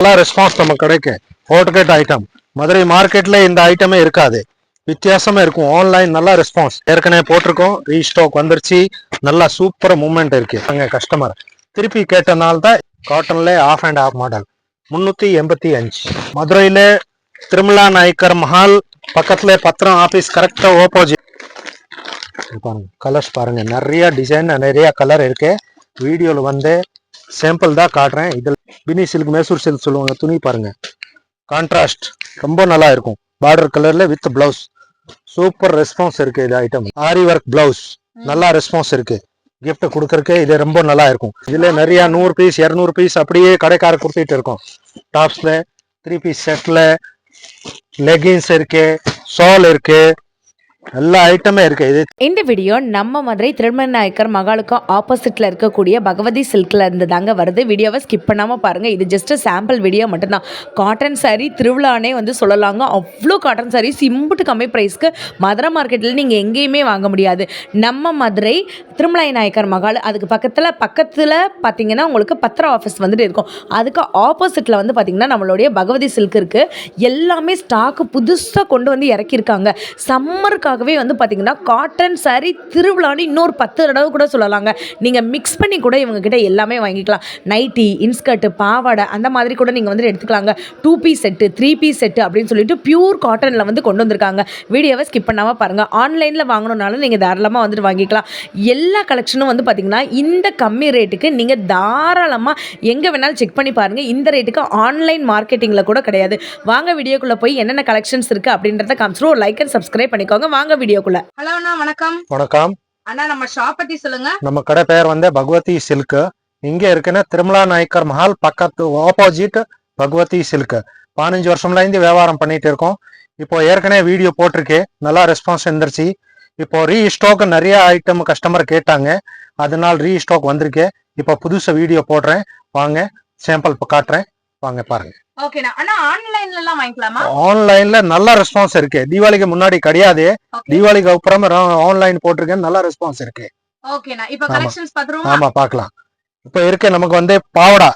நல்ல ரெஸ்பான்ஸ் நம்ம கிடைக்கு. ஹோட்டகேட் ஐட்டம் மதுரை மார்க்கெட்ல இந்த ஐட்டமே இருக்காது, வித்தியாசமா இருக்கும். ஆன்லைன் நல்ல ரெஸ்பான்ஸ் ஏற்கனவே போட்டிருக்கோம், ரீஸ்டாக் வந்துருச்சு. நல்லா சூப்பர் மூவ்மெண்ட் இருக்கு. அங்க கஸ்டமர் திருப்பி கேட்டனால தான் காட்டன்ல ஆஃப் அண்ட் ஆஃப் மாடல் 385. மதுரையில திருமலா நாயக்கர் மஹால் பக்கத்துல பத்திரம் ஆபீஸ் கரெக்டா ஆப்போசிட். பாருங்க கலர்ஸ் பாருங்க, நிறைய டிசைன் நிறைய கலர் இருக்கு. வீடியோல வந்து சாம்பிள் தான் காட்டுறேன். இதில் பினி சில்க் மேசூர் சில்க் சொல்லுவாங்க. துணி பாருங்க, கான்ட்ராஸ்ட் ரொம்ப நல்லா இருக்கும். பார்டர் கலர்ல வித் பிளவுஸ் சூப்பர் ரெஸ்பான்ஸ் இருக்கு. இது ஐட்டம் ஆரி ஒர்க் பிளவுஸ் நல்லா ரெஸ்பான்ஸ் இருக்கு. கிஃப்ட் கொடுக்கறதுக்கு இது ரொம்ப நல்லா இருக்கும். இதுல நிறைய 100 பீஸ் 200 பீஸ் அப்படியே கடைக்கார கொடுத்துட்டு இருக்கோம். டாப்ஸ்ல 3 பீஸ் செட்ல லெகின்ஸ் இருக்கு, ஷால் இருக்கு, எல்லா ஐட்டமே இருக்கு. இது இந்த வீடியோ நம்ம மதுரை திருமண நாயக்கர் மகாலுக்கு ஆப்போசிட்ல இருக்கக்கூடிய பகவதி சில்க்ல இருந்து தாங்க வருது. வீடியோவை ஸ்கிப் பண்ணாம பாருங்க. இது ஜஸ்ட் சாம்பிள் வீடியோ மட்டும்தான். காட்டன் சாரீ திருவிழானே வந்து சொல்லலாங்க. அவ்வளோ காட்டன் சாரீ சிம்பிட்டு கம்மி ப்ரைஸ்க்கு மதுரை மார்க்கெட்டில் நீங்கள் எங்கேயுமே வாங்க முடியாது. நம்ம மதுரை திருமலை நாயக்கர் மகால் அதுக்கு பக்கத்தில் பார்த்தீங்கன்னா உங்களுக்கு பத்திர ஆஃபீஸ் வந்துட்டு இருக்கும். அதுக்கு ஆப்போசிட்டில் வந்து பார்த்தீங்கன்னா நம்மளுடைய பகவதி சில்க் இருக்குது. எல்லாமே ஸ்டாக்கு புதுசாக கொண்டு வந்து இறக்கியிருக்காங்க. சம்மருக்காகவே வந்து பார்த்தீங்கன்னா காட்டன் சாரீ திருவிழான்னு இன்னொரு 10 தடவை கூட சொல்லலாங்க. நீங்கள் மிக்ஸ் பண்ணி கூட இவங்க கிட்ட எல்லாமே வாங்கிக்கலாம். நைட்டி, இன்ஸ்கர்ட்டு, பாவாடை அந்த மாதிரி கூட நீங்கள் வந்து எடுத்துக்கலாங்க. 2 பீஸ் செட்டு, 3 பீஸ் செட்டு அப்படின்னு சொல்லிட்டு பியூர் காட்டனில் வந்து கொண்டு வந்திருக்காங்க. வீடியோவை ஸ்கிப் பண்ணாமல் பாருங்கள். ஆன்லைனில் வாங்கணுன்னாலும் நீங்கள் தாராளமாக வந்துட்டு வாங்கிக்கலாம். எல்லா கலெக்ஷனும் வந்து பார்த்தீங்கன்னா இந்த கம்மி ரேட்டுக்கு நீங்கள் தாராளமாக எங்கே வேணாலும் செக் பண்ணி பாருங்கள். இந்த ரேட்டுக்கு ஆன்லைன் மார்க்கெட்டிங்கில் கூட கிடையாது. வாங்க வீடியோக்குள்ளே போய் என்னென்ன கலெக்ஷன்ஸ் இருக்குது அப்படின்றத காமிச்சிடும். ஒரு லைக் அண்ட் சப்ஸ்கிரைப் பண்ணிக்கோங்க. வாங்க வீடியோக்குள்ள. ஹலோ அண்ணா, வணக்கம். வணக்கம் அண்ணா, நம்ம ஷாப் பத்தி சொல்லுங்க. நம்ம கடை பேர் வந்து பகவதி சில்க். இங்க இருக்குன்னா திருமலா நாயக்கர் மஹால் பக்கத்து ஆப்போசிட் பகவதி சில்க். 15 வருஷம்ல இருந்து வியாபாரம் பண்ணிட்டு இருக்கோம். இப்போ ஏற்கனவே வீடியோ போட்டிருக்கேன், நல்லா ரெஸ்பான்ஸ் இருந்துருச்சு. இப்போ ரீஸ்டாக் நிறைய ஐட்டம் கஸ்டமர் கேட்டாங்க, அதனால ரீஸ்டாக் வந்திருக்கு. இப்போ புதுசா வீடியோ போடுறேன், வாங்க சாம்பிள் காட்டுறேன், வாங்க பாருங்க. ஓகேண்ணா. அண்ணா, ஆன்லைன்ல எல்லாம் வாங்கிக்கலாமா? ஆன்லைன்ல நல்ல ரெஸ்பான்ஸ் இருக்கு. தீபாவளிக்கு முன்னாடி கிடையாது, தீபாவளிக்கு அப்புறம் ஆன்லைன் போட்டிருக்கேன், நல்ல ரெஸ்பான்ஸ் இருக்கு. ஓகேண்ணா. இப்போ கலெக்ஷன்ஸ் பாத்துருவோம். ஆமா பார்க்கலாம். இப்ப இருக்கு நமக்கு வந்து பாவடா.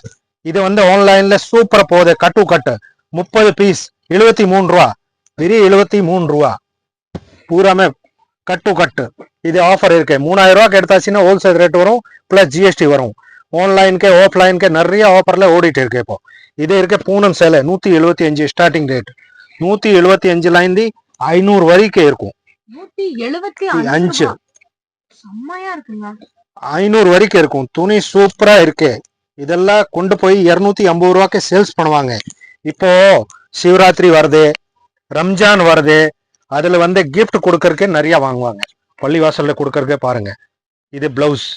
இது வந்து ஆன்லைன்ல சூப்பரா போகுது. கட்டு 30 பீஸ் 73 ரூபா, வெறும் 73 ரூபா. பூராமே கட்டு. இது ஆஃபர் இருக்கு. 3000 ரூபாய்க்கு எடுத்தாச்சுன்னா ஹோல்சேல் ரேட் வரும், பிளஸ் ஜிஎஸ்டி வரும். ஆன்லைனுக்கு ஆஃப்லைனுக்கு நிறைய ஆஃபர்ல ஓடிட்டு இருக்கு. இப்போ இது இருக்க பூனம் சேலை 175 ஸ்டார்டிங் ரேட். 175ல இருந்து 500 வரைக்கும் இருக்கும். 175 செம்மையா இருக்குங்க. 500 வரைக்கும் இருக்கும். துணி சூப்பரா இருக்கு. இதெல்லாம் கொண்டு போய் 250 ரூபாய்க்கு சேல்ஸ் பண்ணுவாங்க. இப்போ சிவராத்திரி வருது, ரம்ஜான் வருது, அதுல வந்து கிஃப்ட் கொடுக்கறதுக்கு நிறைய வாங்குவாங்க. பள்ளிவாசல்ல கொடுக்கறதுக்கு பாருங்க. இது பிளவுஸ்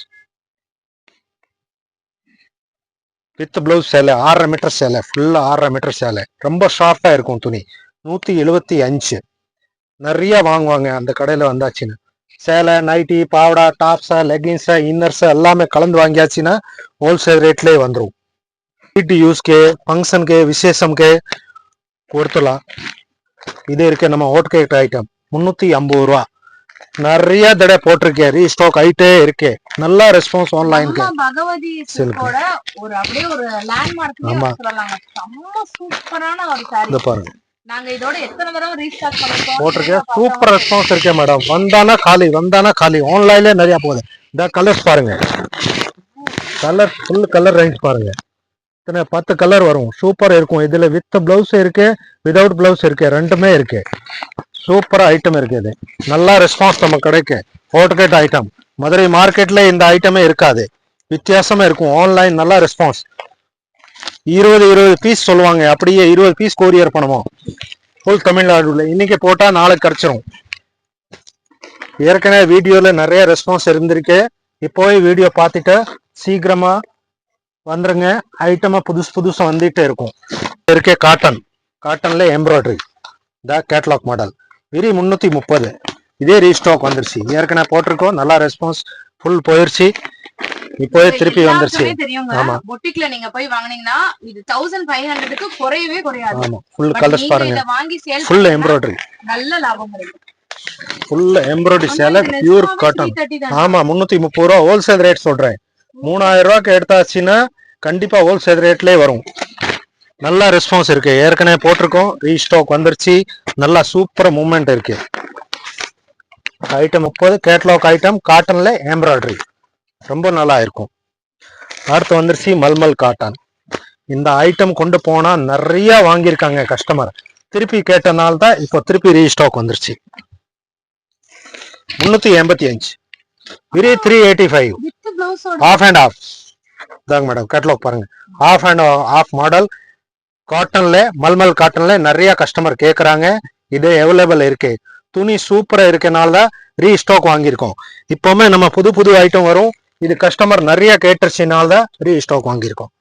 வித் பிளவுஸ் சேலை, 6.5 மீட்டர் சேலை, ஃபுல்லா 6.5 மீட்டர் சேலை, ரொம்ப சாஃப்டா இருக்கும் துணி. 175 நிறைய வாங்குவாங்க அந்த கடையில வந்தாச்சுன்னா. சேலை, நைட்டி, பாவடா, டாப்ஸ், லெகின்ஸ், இன்னர்ஸ் எல்லாமே கலந்து வாங்கியாச்சுன்னா ஹோல்சேல் ரேட்லேயே வந்துடும். வீட்டு யூஸ்க்கு, ஃபங்க்ஷனுக்கு, விசேஷம்க்கு கொடுத்துலாம். இது இருக்கு நம்ம ஹோட்டகேட் ஐட்டம் 350 ரூபா. நிறைய தடவை போட்டிருக்கேன், ரீஸ்டாக் ஆயிட்டே இருக்கு. நல்ல ரெஸ்பான்ஸ் ஆன்லைனுக்கு. பகவதி சில்கோட ஒரு அப்படியே ஒரு லேண்ட்மார்க் சொல்லலாங்க. ரொம்ப சூப்பரான ஒரு சாரி. இது பாருங்க, நாங்க இதோட எத்தனை தடவை ரீஸ்டாக் பண்ணிருக்கோம். போட்டிருக்கேன். சூப்பர் ரெஸ்பான்ஸ் இருக்கே மேடம். வந்தானா காலி. ஆன்லைன்ல நிறைய போகுது. இந்த கலர்ஸ் பாருங்க, கலர் ஃபுல் கலர் ரேஞ்ச் பாருங்க. 10 கலர் வரும். சூப்பர் இருக்கும். இதுல வித் பிளவுஸ் இருக்கு, விதவுட் பிளவுஸ் இருக்கு, ரெண்டுமே இருக்கு. சூப்பர் ஐட்டம் இருக்கு. இது நல்ல ரெஸ்பான்ஸ் நம்ம கிடைக்கு. ஹோட்டகேட் ஐட்டம் மதுரை மார்க்கெட்ல இந்த ஐட்டமே இருக்காது, வித்தியாசமா இருக்கும். ஆன்லைன் நல்ல ரெஸ்பான்ஸ். 20 பீஸ் சொல்லுவாங்க, அப்படியே 20 பீஸ் கொரியர் பண்ணுவோம் ஃபுல் தமிழ்நாடுல. இன்னைக்கு போட்டா நாளைக்கு கிடைச்சிரும். ஏற்கனவே வீடியோல நிறைய ரெஸ்பான்ஸ் இருந்திருக்கு. இப்போ வீடியோ பார்த்துட்டு சீக்கிரமா வந்துருங்க. ஐட்டமா புதுசா வந்துட்டே இருக்கும். இருக்கே காட்டன்ல எம்ப்ராய்டரி, த கேட்லாக் மாடல், வெறும் 330. இதே ரீஸ்டாக் வந்துருச்சு. ஏற்கனவே போட்டிருக்கோம், நல்லா ரெஸ்பான்ஸ் ஃபுல் போயிருச்சு. இப்போ திருப்பி வந்துருச்சு. ஆமா, பொட்டிக்ல நீங்க போய் வாங்குனீங்கன்னா இது 1500க்கு குறையவே குறையாது. ஆமா, ஃபுல் கலர்ஸ் பாருங்க, ஃபுல் எம்ப்ராய்டரி, நல்ல லாபம் கிடைக்கும். ஃபுல் எம்ப்ராய்டரி சேலை, பியூர் காட்டன். ஆமா, 330 ரூபா ஹோல்சேல் ரேட் சொல்றேன். 3000 ரூபாய்க்கு எடுத்தாச்சுன்னா கண்டிப்பா ஹோல்சேல் ரேட்லயே வரும். நல்ல ரெஸ்பான்ஸ் இருக்கு. ஏற்கனவே போட்டிருக்கோம், ரீஸ்டாக் வந்துருச்சு. நல்லா சூப்பர் மூவ்மெண்ட் இருக்கு. ஐட்டம் 30 கேட்லாக் ஐட்டம், காட்டன்ல எம்ப்ராய்டரி ரொம்ப நல்லா இருக்கும். அடுத்து வந்துருச்சு மல்மல் காட்டன். இந்த ஐட்டம் கொண்டு போனா நிறைய வாங்கியிருக்காங்க கஸ்டமர். திருப்பி கேட்டனால தான் இப்போ திருப்பி ரீஸ்டாக் வந்துருச்சு. 385 வெரி 385 வித் ப்ளவுஸோட ஆஃப் அண்ட் ஆஃப் இதாங்க மேடம். கேட்லாக் பாருங்க. ஆஃப் அண்ட் ஆஃப் மாடல் காட்டன்ல, மல்மல் காட்டன்ல நிறைய கஸ்டமர் கேட்கறாங்க. இது அவைலபிள் இருக்கு. துணி சூப்பரா இருக்கனால தான் ரீஸ்டாக் வாங்கியிருக்கோம். இப்பவுமே நம்ம புது புது ஐட்டம் வரும். இது கஸ்டமர் நிறைய கேட்டுருச்சுனால தான் ரீஸ்டாக் வாங்கியிருக்கோம்.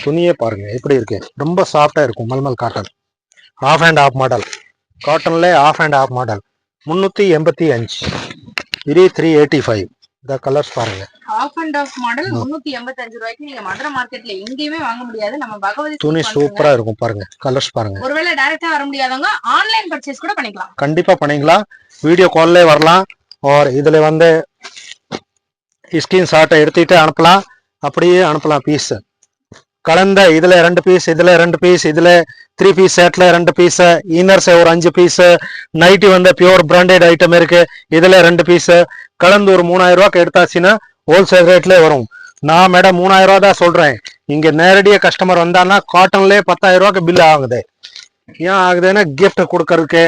துணியே பாருங்க எப்படி இருக்கு, ரொம்ப சாஃப்டா இருக்கும். Mulmul cotton half and half model, காட்டன்ல ஆஃப் அண்ட் ஆஃப் மாடல் 385 வெரி 385. இந்த கலர்ஸ் பாருங்க. ஆஃப் அண்ட் ஆஃப் மாடல் 385 ரூபாய்க்கு நீங்க மதுரை மார்க்கெட்ல எங்கேயுமே வாங்க முடியாது. நம்ம பகவதி துணி சூப்பரா இருக்கும் பாருங்க. கலர்ஸ் பாருங்க. ஒருவேளை டைரக்டா வர முடியாதவங்க ஆன்லைன் பர்ச்சேஸ் கூட பண்ணிக்கலாம். கண்டிப்பா பண்ணிக்கலாம். வீடியோ கால்ல வரலாம். और இதுல வந்து ஸ்கிரீன்ஷாட்டை எடுத்துட்டு அனுப்பலாம். அப்படியே அனுப்பலாம். பீஸ் கலந்த இதுல 2 பீஸ், இதுல 2 பீஸ், இதுல 3 பீஸ் செட்ல 2 பீஸ், இன்னர்ஸ் ஒரு 5 பீஸ், நைட்டி வந்து பியூர் பிராண்டட் ஐட்டம் இருக்கு. இதுல 2 பீஸ் கலந்து ஒரு 3000 ரூபாய்க்கு எடுத்தாச்சுன்னா ஹோல்சேல் ரேட்ல வரும். நான் மேடம் 3000 ரூபா தான் சொல்றேன். இங்க நேரடியா கஸ்டமர் வந்தான்னா காட்டன்லேயே 10,000 ரூபாய்க்கு பில் ஆகுது. ஏன் ஆகுதுன்னா கிஃப்ட் கொடுக்கறதுக்கு,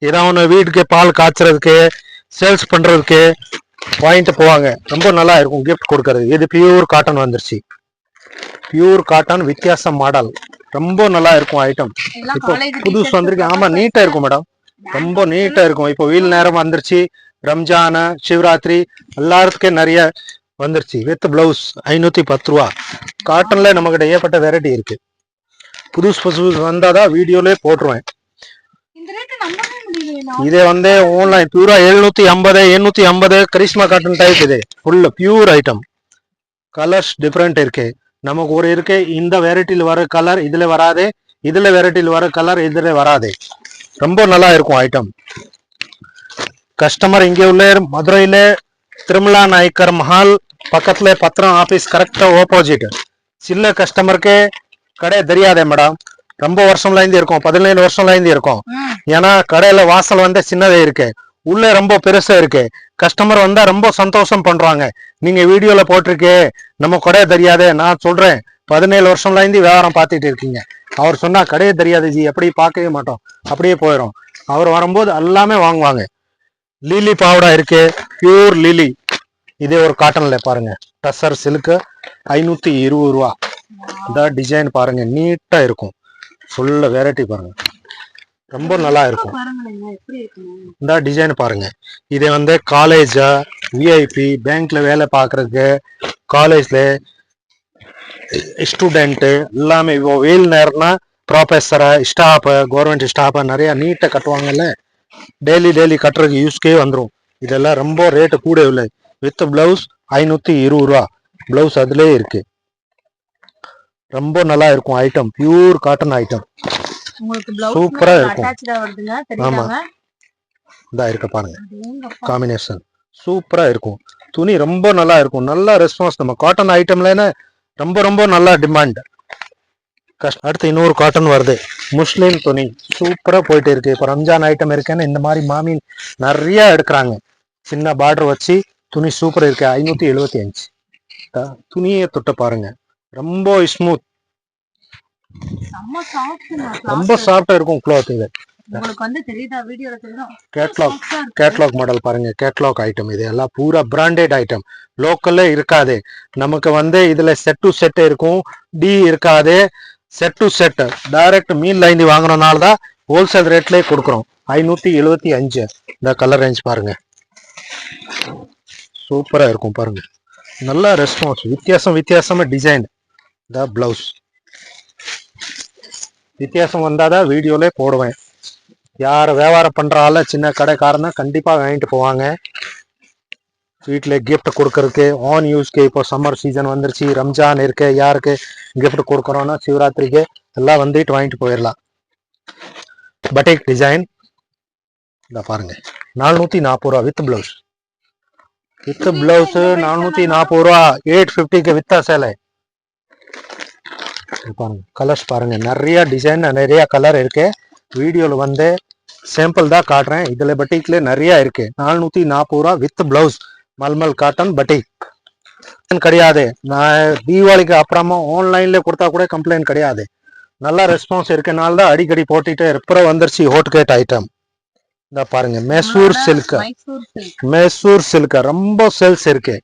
ஏதாவது வீட்டுக்கு பால் காய்ச்சறதுக்கு, சேல்ஸ் பண்றதுக்கு வாங்கிட்டு போவாங்க. ரொம்ப நல்லா இருக்கும் கிஃப்ட் கொடுக்கறது. இது பியூர் காட்டன் வந்துருச்சு. பியூர் காட்டன் வித்தியாசம் மாடல் ரொம்ப நல்லா இருக்கும் ஐட்டம். இப்போ புதுசு வந்திருக்கு. ஆமா நீட்டா இருக்கும் மேடம், ரொம்ப நீட்டா இருக்கும். இப்போ வெயில் நேரம் வந்துருச்சு. ரம்ஜான், சிவராத்திரி எல்லாத்துக்கும் நிறைய வந்துருச்சு. வித் பிளவுஸ் 510 ரூபா. காட்டன்ல நமக்கிட்ட ஏற்பட்ட வெரைட்டி இருக்கு. புதுசு புதுசு வந்தாதான் வீடியோலயே போட்டுருவேன். இந்த ரேட் நம்பவே முடியல. இதே வந்து ஆன்லைன் பியூரா 750 850 கரிஷ்மா காட்டன் டைப். இது full pure item. Colours different இருக்கு. நமக்கு ஒரு இருக்கு, இந்த வெரைட்டில வர கலர் இதுல வராது, இதுல வெரைட்டில வர கலர் இதுல வராது. ரொம்ப நல்லா இருக்கும் ஐட்டம். கஸ்டமர் இங்கே உள்ள மதுரையில திருமலா நாயக்கர் மஹால் பக்கத்துல பத்திரம் ஆபீஸ் கரெக்டா ஆப்போசிட். சில கஸ்டமருக்கு கடை தெரியாதே மேடம். ரொம்ப வருஷம்ல இருந்து இருக்கும், 17 வருஷம்ல இருந்து இருக்கும். ஏன்னா கடையில வாசல் வந்து சின்னதே இருக்கு, உள்ள ரொம்ப பெருசா இருக்கு. கஸ்டமர் வந்தா ரொம்ப சந்தோஷம் பண்றாங்க. நீங்க வீடியோல போட்டிருக்கே, நம்ம கடை தெரியாதே. நான் சொல்றேன் 17 வருஷம்ல இருந்து வியாபாரம் பார்த்துட்டு இருக்கீங்க. அவர் சொன்னா கடையே தெரியாது ஜி, எப்படி பார்க்கவே மாட்டோம், அப்படியே போயிடும். அவர் வரும்போது எல்லாமே வாங்குவாங்க. லீலி பாவடா இருக்கு, பியூர் லீலி. இதே ஒரு காட்டன்ல பாருங்க, டசர் சில்க் 520 ரூபா. இந்த டிசைன் பாருங்க, நீட்டா இருக்கும். ஃபுல்ல வெரைட்டி பாருங்க, ரொம்ப நல்லா இருக்கும். இந்த டிசைன் பாருங்க. இது வந்து காலேஜ், விஐபி, பேங்க்ல வேலை பார்க்கறதுக்கு, காலேஜ்ல ஸ்டூடெண்ட் எல்லாமே. இப்போ வெயில் நேரம்னா ப்ரொஃபஸர், ஸ்டாஃப், கவர்மெண்ட் ஸ்டாஃப் நிறைய நீட்டா கட்டுவாங்கல்ல, டெய்லி கட்டுறதுக்கு யூஸ்க்கே வந்துடும். இதெல்லாம் ரொம்ப ரேட்டு கூட இல்லை. வித் பிளவுஸ் 520 ரூபா. பிளவுஸ் அதுலயே இருக்கு. ரொம்ப நல்லா இருக்கும் ஐட்டம். பியூர் காட்டன் ஐட்டம், சூப்பரா இருக்கும். ஆமா இதா இருக்க பாருங்க, காம்பினேஷன் சூப்பரா இருக்கும். துணி ரொம்ப நல்லா இருக்கும். நல்ல ரெஸ்பான்ஸ். நம்ம காட்டன் ஐட்டம்ல ரொம்ப ரொம்ப நல்லா டிமாண்ட். அடுத்து இன்னொரு காட்டன் வருது, முஸ்லிம் துணி சூப்பரா போயிட்டு இருக்கு. இப்போ ரம்ஜான் ஐட்டம் இருக்குன்னு இந்த மாதிரி மாமி நிறைய எடுக்கிறாங்க. சின்ன பார்டர் வச்சு துணி சூப்பரா இருக்கு. 575. துணியை தொட்ட பாருங்க, ரொம்ப ஸ்மூத், ரொம்ப சாஃப்டா இருக்கும் கிளாத். இது கேட்லாக் மாடல் பாருங்க. கேட்லாக் ஐட்டம் இது எல்லாம் பூரா பிராண்டட் ஐட்டம். லோக்கல்ல இருக்காது. நமக்கு வந்து இதுல செட் டு செட் இருக்கும், டி இருக்காது. Set to set direct mean line வாங்குறதுனால தான் ஹோல்சேல் ரேட்லயே கொடுக்குறோம். 575. இந்த கலர் ரேஞ்ச் பாருங்க, சூப்பரா இருக்கும் பாருங்க. நல்ல ரெஸ்பான்ஸ், வித்தியாசமா டிசைன். இந்த பிளவுஸ் வித்தியாசம் வந்தாதான் வீடியோல போடுவேன். யார் வியாபாரம் பண்றால சின்ன கடைக்காரனா கண்டிப்பா வாங்கிட்டு போவாங்க. வீட்டுல கிஃப்ட் கொடுக்கறதுக்கு, ஆன் யூஸ்க்கு. இப்போ சம்மர் சீசன் வந்துருச்சு, ரம்ஜான் இருக்கு, யாருக்கு கிஃப்ட் கொடுக்கறோம்னா சிவராத்திரிக்கு எல்லாம் வந்துட்டு வாங்கிட்டு போயிடலாம். பட்டிக் டிசைன் இந்த பாருங்க, 440 ரூபா வித் பிளவுஸ். வித் பிளவுஸ் 440 ரூபா. 850க்கு வித்தா சேலை. பாருங்க கலர்ஸ் பாருங்க, நிறைய டிசைன் நிறைய கலர் இருக்கு. வீடியோல வந்து சாம்பிள் தான் காட்டுறேன். இதுல பட்டிக்ல நிறைய இருக்கு. 440 ரூபா வித் பிளவுஸ், மல்மல் காட்டன் பட்டிக் கிடையாது. நான் தீபாவளிக்கு அப்புறமா ஆன்லைன்ல கொடுத்தா கூட கம்ப்ளைண்ட் கிடையாது. நல்ல ரெஸ்பான்ஸ் இருக்கனால தான் அடிக்கடி போட்டுட்டு அப்புறம் வந்துருச்சு ஹோட் கேட் ஐட்டம். இந்த பாருங்க மைசூர் சில்க், மைசூர் சில்க் ரொம்ப சேல்ஸ் இருக்கு.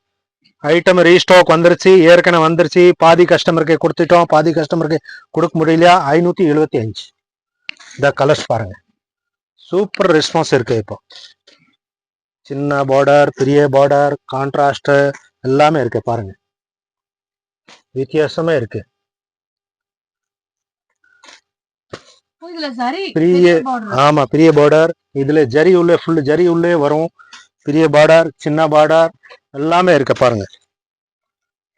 ஐட்டம் ரீஸ்டாக் வந்துருச்சு, ஏற்கனவே வந்துருச்சு. பாதி கஸ்டமருக்கு கொடுத்துட்டோம், பாதி கஸ்டமருக்கு கொடுக்க முடியலையா. 575. இந்த கலர்ஸ் பாருங்க, சூப்பர் ரெஸ்பான்ஸ் இருக்கு. இப்போ சின்ன பார்டர், பெரிய பார்டர், கான்ட்ராஸ்ட் எல்லாமே இருக்கு. பாருங்க வித்தியாசமே இருக்கு. பெரிய, ஆமா பெரிய பார்டர். இதுல ஜரி உள்ளே, ஃபுல் ஜரி உள்ளே வரும். பெரிய பார்டர், சின்ன பார்டர் எல்லாமே இருக்கு. பாருங்க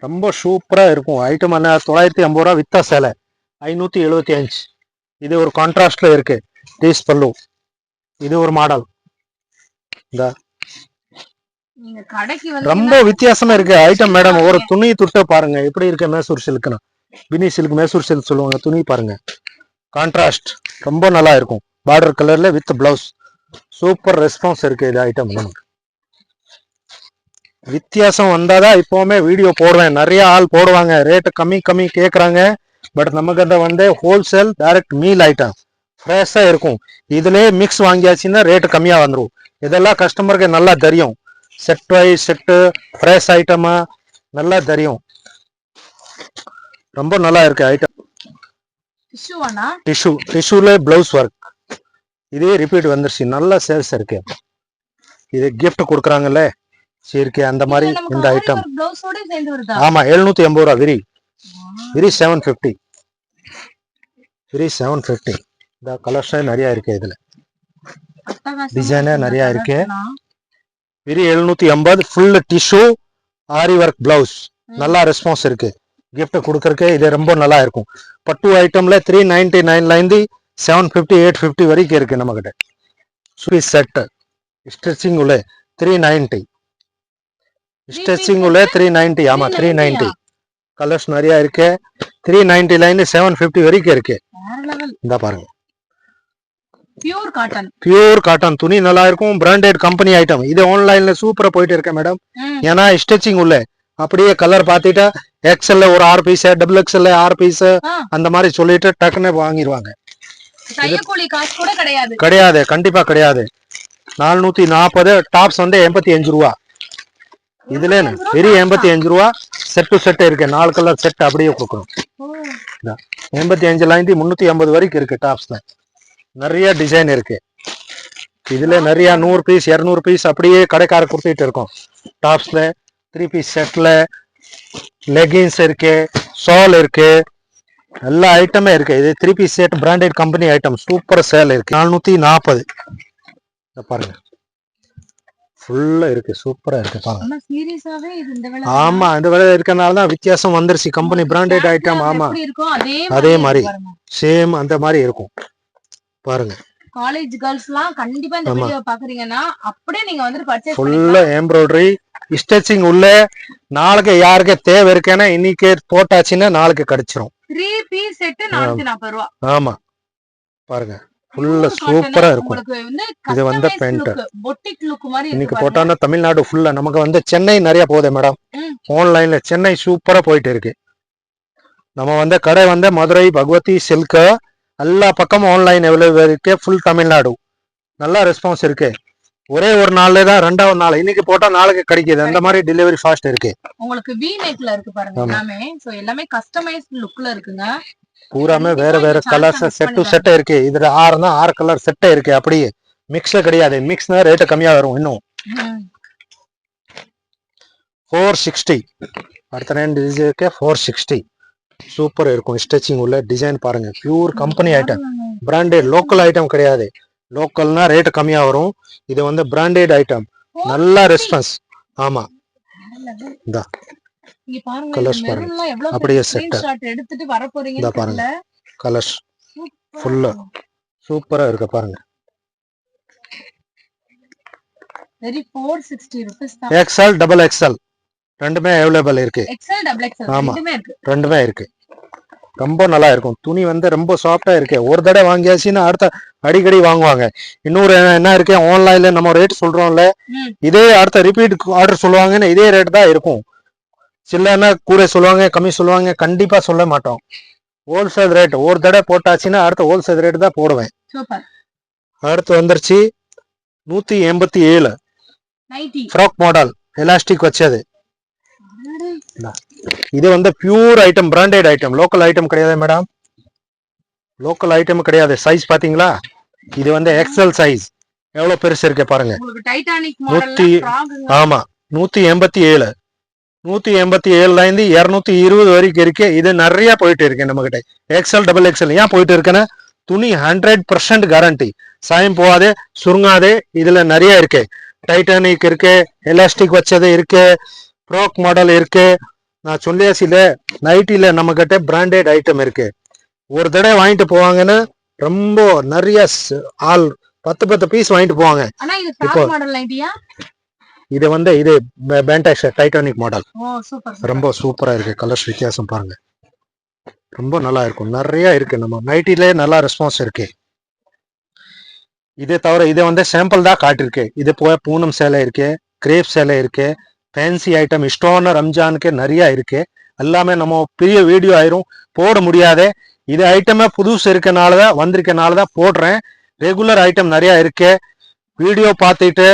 ரொம்ப சூப்பரா இருக்கும். ஐட்டம் என்ன 950 ரூபா வித்தா சேலை 575. இது ஒரு கான்ட்ராஸ்ட்ல இருக்கு. டீஸ் பல்லு. இது ஒரு மாடல். இந்த ரொம்ப வித்தியாசமா இருக்கு ஐட்டம் மேடம். ஒரு துணி துட்ட பாருங்க எப்படி இருக்கு. மைசூர் சில்க்னா பினி சில்க், மைசூர் சில்க் சொல்லுவாங்க. துணி பாருங்க, கான்ட்ராஸ்ட் ரொம்ப நல்லா இருக்கும். பார்டர் கலர்ல வித் பிளவுஸ். சூப்பர் ரெஸ்பான்ஸ் இருக்கு. இது ஐட்டம் நமக்கு வித்தியாசம் வந்தாதான் இப்பவுமே வீடியோ போடுவேன். நிறைய ஆள் போடுவாங்க, ரேட்டு கம்மி கம்மி கேக்குறாங்க. பட் நமக்கு அந்த வந்து ஹோல்சேல் டைரக்ட் மீல் ஐட்டம் ஃப்ரெஷ்ஷா இருக்கும். இதுலயே மிக்ஸ் வாங்கியாச்சுன்னா ரேட்டு கம்மியா வந்துடும். இதெல்லாம் கஸ்டமருக்கு நல்லா தெரியும். செட் வைஸ் செட்டு ஃப்ரெஷ் ஐட்டமா நல்லா தெரியும். ரொம்ப நல்லா இருக்கு ஐட்டம். டிஷ்யூ, டிஷ்யூல பிளவுஸ் ஒர்க். இதே ரிப்பீட் வந்துருச்சு. நல்ல சேல்ஸ் இருக்கு. இது கிஃப்ட் கொடுக்குறாங்கல்ல சரி, அந்த மாதிரி இந்த ஐட்டம். ஆமா 780 ரூபா. விரி விரி 750. விரி 750. இந்த கலர்ஸ் நிறைய இருக்கு. இதுல டிசைனே நிறைய இருக்கு. விரி 750 ஃபுல் டிஷ்யூ ஆரி ஒர்க் பிளவுஸ். நல்லா ரெஸ்பான்ஸ் இருக்கு. கிஃப்ட் கொடுக்கறதுக்கு இது ரொம்ப நல்லா இருக்கும். பட்டு ஐட்டம்ல 399ல இருந்து 750 850 வரைக்கும் இருக்கு நம்ம கிட்ட. ஸ்வீட் செட் ஸ்டிச்சிங் உள்ள 390. ஸ்டிச்சிங் உள்ள 390. ஆமா 390. கலர்ஸ் நிறைய இருக்கு. 390ல இருந்து 750 வரைக்கும் இருக்கு. இந்த பாருங்க பியூர் காட்டன், பியூர் காட்டன் துணி நல்லா இருக்கும். Branded company item. இது ஆன்லைன்ல சூப்பரா போயிட்டு இருக்கேன் மேடம். ஏன்னா ஸ்டிச்சிங் உள்ள அப்படியே கலர் பார்த்துட்டா எக்ஸ்எல்ல ஒரு 6 பீஸ், டபுள் எக்ஸ்எல்ல 6 பீஸ் அந்த மாதிரி சொல்லிட்டு டக்குன்னு வாங்கிடுவாங்க. கிடையாது, கண்டிப்பா கிடையாது. 440. டாப்ஸ் வந்து 85 ரூபா. இதுல வெறும் 85 ரூபா. செட் டு செட் இருக்கு. 4 கலர் செட் அப்படியே கொடுக்குறோம். 85ல இருந்து 350 வரைக்கும் இருக்கு. டாப்ஸ்ல நிறைய டிசைன் இருக்கு. இதுல நிறைய 100 பீஸ் 200 பீஸ் அப்படியே கடைக்கார கொடுத்துட்டு இருக்கோம். டாப்ஸ்ல 3 பீஸ் செட்ல லெகின்ஸ் இருக்கு, ஷால் இருக்கு, எல்லா ஐட்டமே இருக்கு. இது 3 piece set branded company item. Super sale இருக்கு. 440. பாருங்க ஃபுல்லா இருக்கு. சூப்பரா இருக்கு பாருங்க. ஆமா இந்த விலை இருக்கனாலதான் வித்தியாசம் வந்துருச்சு. Company branded item. ஆமா அதே மாதிரி சேம் அந்த மாதிரி இருக்கும். பாருங்க காலேஜ் கேர்ள்ஸ்லாம் கண்டிப்பா இந்த வீடியோ பாக்குறீங்கன்னா அப்படியே நீங்க வந்து பர்சேஸ் ஃபுல்லா எம்ப்ராய்டரி ஸ்டிச்சிங் உள்ள. நாளைக்கு யாருக்கு தேவை இருக்கேன்னா இன்னைக்கு போட்டாச்சுன்னா நாளைக்கு கிடைச்சிரும். 3 பீஸ் செட் 440 ரூபாய். ஆமா பாருங்க ஃபுல்லா சூப்பரா இருக்கும். இது வந்து பெயிண்ட் பொட்டிக் லுக் மாதிரி இன்னைக்கு போட்டானா தமிழ்நாடு ஃபுல்லா. நமக்கு வந்து சென்னை நிறைய போகுது மேடம். ஆன்லைன்ல சென்னை சூப்பரா போயிட்டு இருக்கு. நம்ம வந்து கடை வந்து மதுரை பகவதி சில்க் எல்லா பக்கமும் ஆன்லைன் அவைலபிள் இருக்கு. ஃபுல் தமிழ்நாடு நல்லா ரெஸ்பான்ஸ் இருக்கு. ஒரே ஒரு நாள்ல தான், 2வது நாள் இன்னைக்கு போட்டா நாளைக்கு கிடைக்குது. அந்த மாதிரி டெலிவரி ஃபாஸ்ட் இருக்கு. உங்களுக்கு வி நெக்ல இருக்கு பாருங்க. எல்லாமே சோ எல்லாமே கஸ்டமைஸ்ட் லுக்ல இருக்குங்க. பூராமே வேற வேற கலர்ஸ் செட் டு செட் இருக்கு. இதுல 6 கலர் செட் இருக்கு. அப்படியே மிக்ஸ்ல கிடையாது. மிக்ஸ்னா ரேட் கம்மியா வரும். இன்னும் 460. அடுத்த ரெண்டு டிசைனுக்கு 460. சூப்பர் இருக்கும். ஸ்டிச்சிங் உள்ள டிசைன் பாருங்க. Pure company item. Branded local item கிடையாது. லோக்கல்னா ரேட் கம்மியா வரும். இது வந்து பிராண்டட் ஐட்டம். நல்ல ரெஸ்பான்ஸ். ஆமா இந்த கலர்ஸ் பாருங்க. அப்படியே செட் எடுத்துட்டு வர போறீங்க. இந்த பாருங்க கலர்ஸ் ஃபுல்லா சூப்பரா இருக்கு பாருங்க. வெரி 460 ரூபீஸ் தான். எக்ஸ்எல் டபுள் எக்ஸ்எல் ரெண்டுமே அவைலபிள் இருக்கு. எக்ஸ்எல் டபுள் எக்ஸ்எல் ஆமா ரெண்டுமே இருக்கு. ரெண்டுமே இருக்கு. ரொம்ப நல்லா இருக்கும். துணி வந்து ரொம்ப சாஃப்டா இருக்கு. ஒரு தடவை வாங்கியாச்சுன்னா அடுத்த அடிக்கடி வாங்குவாங்க. இன்னொரு என்ன இருக்கு, ஆன்லைன்ல நம்ம ரேட் சொல்றோம்ல, இதே அடுத்த ரிப்பீட் ஆர்டர் சொல்லுவாங்கன்னு இதே ரேட் தான் இருக்கும். சில்லன்னா கூட சொல்லுவாங்க, கம்மி சொல்லுவாங்க, கண்டிப்பா சொல்ல மாட்டோம். Wholesale rate. ஒரு தடவை போட்டாச்சுன்னா அடுத்த ஹோல்சேல் ரேட் தான் போடுவேன். அடுத்து வந்துருச்சு 187 ஃப்ராக் மாடல் எலாஸ்டிக் வச்சது. இது வந்து pure item, branded item, local item கிடையாது மேடம். லோக்கல் ஐட்டம் கிடையாது. சைஸ் பாத்தீங்களா? இது வந்து எக்ஸல் சைஸ். எவ்வளவு பெருசு இருக்கு பாருங்க. ஆமா 187. 187ல இருந்து 220 வரைக்கும் இருக்கு. இது நிறைய போயிட்டு இருக்கு நம்ம கிட்ட. எக்ஸல் டபுள் எக்ஸல் ஏன் போயிட்டு இருக்குன்னா துணி 100% கேரண்டி. சாயம் போகாதே, சுருங்காதே. இதுல நிறைய இருக்கு. டைட்டானிக் இருக்கு, எலாஸ்டிக் வச்சது இருக்கு, ஃப்ராக் மாடல் இருக்கு. நான் சொல்லியாச்சுல, நைட்டில நம்ம கிட்ட பிராண்டட் ஐட்டம் இருக்கு. ஒரு தடவை வாங்கிட்டு போவாங்கன்னா ரொம்ப நிறைய ஆள் 10 பீஸ் வாங்கிட்டு போவாங்க. இப்போ இது வந்து இது பேண்டாக்ஸ் டைட்டானிக் மாடல். ரொம்ப சூப்பரா இருக்கு. கலர்ஸ் வித்தியாசம் பாருங்க, ரொம்ப நல்லா இருக்கும். நிறைய இருக்கு. நம்ம நைட்டிலே நல்லா ரெஸ்பான்ஸ் இருக்கு. இதே தவிர இதை வந்து சாம்பிள் தான் காட்டிருக்கு. இது போக பூனம் சேலை இருக்கு, கிரேப் சேலை இருக்கு, ஃபேன்சி ஐட்டம் இஷ்டம்னு ரம்ஜானுக்கு நிறைய இருக்கு. எல்லாமே நம்ம பெரிய வீடியோ ஆயிரும், போட முடியாது. இது ஐட்டமே புதுசு இருக்கனாலதான் வந்திருக்கனாலதான் போடுறேன். ரெகுலர் ஐட்டம் நிறைய இருக்கு. வீடியோ பார்த்துட்டு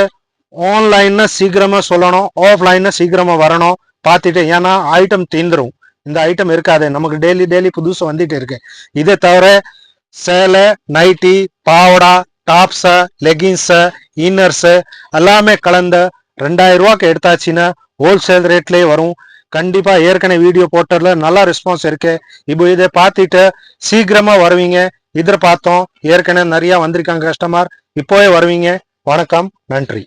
ஆன்லைன்னு சீக்கிரமா சொல்லணும், ஆஃப்லைன்னு சீக்கிரமா வரணும் பார்த்துட்டு. ஏன்னா ஐட்டம் தீந்துரும், இந்த ஐட்டம் இருக்காது. நமக்கு டெய்லி புதுசு வந்துட்டு இருக்கு. இதை தவிர சேலை, நைட்டி, பாவடா, டாப்ஸ், லெகின்ஸ், இன்னர்ஸ் எல்லாமே கலந்த 2000 ரூபாய்க்கு எடுத்தாச்சுன்னா ஹோல்சேல் ரேட்லயே வரும். கண்டிப்பா ஏற்கனவே வீடியோ போட்டதுல நல்லா ரெஸ்பான்ஸ் இருக்கு. இப்போ இதை பார்த்துட்டு சீக்கிரமா வருவீங்க. இதில் பார்த்தோம் ஏற்கனவே நிறைய வந்திருக்காங்க கஸ்டமர், இப்போவே வருவீங்க. வணக்கம், நன்றி.